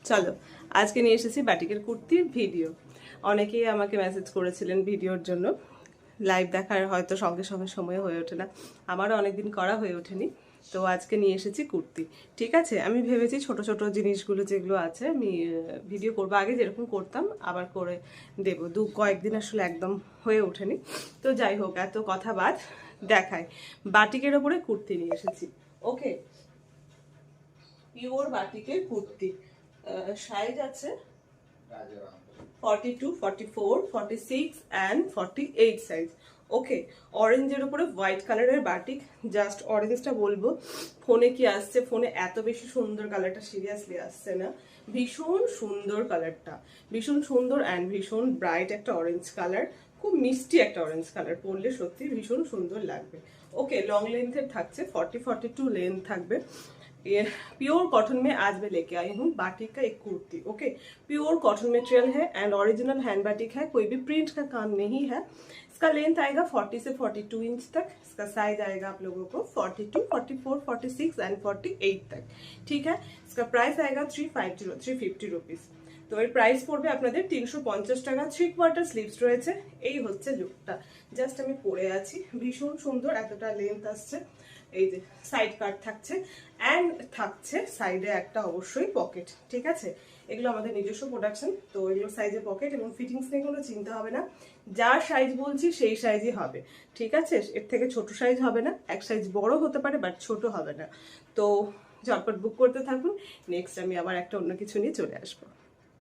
চলো আজকে নিয়ে এসেছি বাটিকের কুর্তির ভিডিও। অনেকেই আমাকে মেসেজ করেছিলেন ভিডিওর জন্য। লাইভ দেখার হয়তো সঙ্গে সঙ্গে সময় হয়ে ওঠে না, আমারও অনেকদিন করা হয়ে ওঠেনি। তো আজকে নিয়ে এসেছি কুর্তি। ঠিক আছে, আমি ভেবেছি ছোট ছোট জিনিসগুলো যেগুলো আছে আমি ভিডিও করবো, আগে যেরকম করতাম আবার করে দেব। কয়েকদিন আসলে একদম হয়ে ওঠেনি। তো যাই হোক, এত কথা বাদ, দেখায় বাটিকের ওপরে কুর্তি নিয়ে এসেছি। ওকে, পিওর বাটিকের কুর্তি। সাইজ আছে 42, 44, 46 অ্যান্ড 48 সাইজ। ওকে, অরেঞ্জের উপরে হোয়াইট কালারের বাটিক। জাস্ট অরেঞ্জটা বলবো, ফোনে কি আসছে, ফোনে এত বেশি সুন্দর কালারটা সিরিয়াসলি আসছে না। ভীষণ সুন্দর কালারটা, ভীষণ সুন্দর অ্যান্ড ভীষণ ব্রাইট একটা অরেঞ্জ কালার, খুব মিষ্টি একটা অরেঞ্জ কালার। পরলে সত্যি ভীষণ সুন্দর লাগবে। ওকে, লং লেন্থের থাকছে, 40-42 লেন্থ থাকবে। प्योर कॉटन में आज मैं लेके आई हूँ बाटिक का एक kurti. Okay, pure cotton material है एंड ओरिजिनल हैंड बाटिक है, कोई भी प्रिंट का काम नहीं है। इसका लेंथ आएगा 40 से 42 इंच तक। इसका साइज आएगा आप लोगों को 42, 44, 46 एंड 48 तक। ठीक है, इसका प्राइस आएगा 350 रुपीज। তো এর প্রাইস পড়বে আপনাদের 350 টাকা। 3/4 স্লিভস রয়েছে। এই হচ্ছে লুকটা, জাস্ট আমি পরে আছি, ভীষণ সুন্দর, এতটা লেন্থ আসছে। এই যে সাইড কাট থাকছে অ্যান্ড থাকছে সাইডে একটা অবশ্যই পকেট। ঠিক আছে, এগুলো আমাদের নিজস্ব প্রোডাকশন, তো এগুলো সাইজে পকেট এবং ফিটিংস নিয়ে কোনো চিন্তা হবে না। যা সাইজ বলছি সেই সাইজই হবে। ঠিক আছে, এর থেকে ছোট সাইজ হবে না, এক সাইজ বড় হতে পারে বাট ছোট হবে না। তো ঝটপট বুক করতে থাকুন, নেক্সট আমি আবার একটা অন্য কিছু নিয়ে চলে আসবো।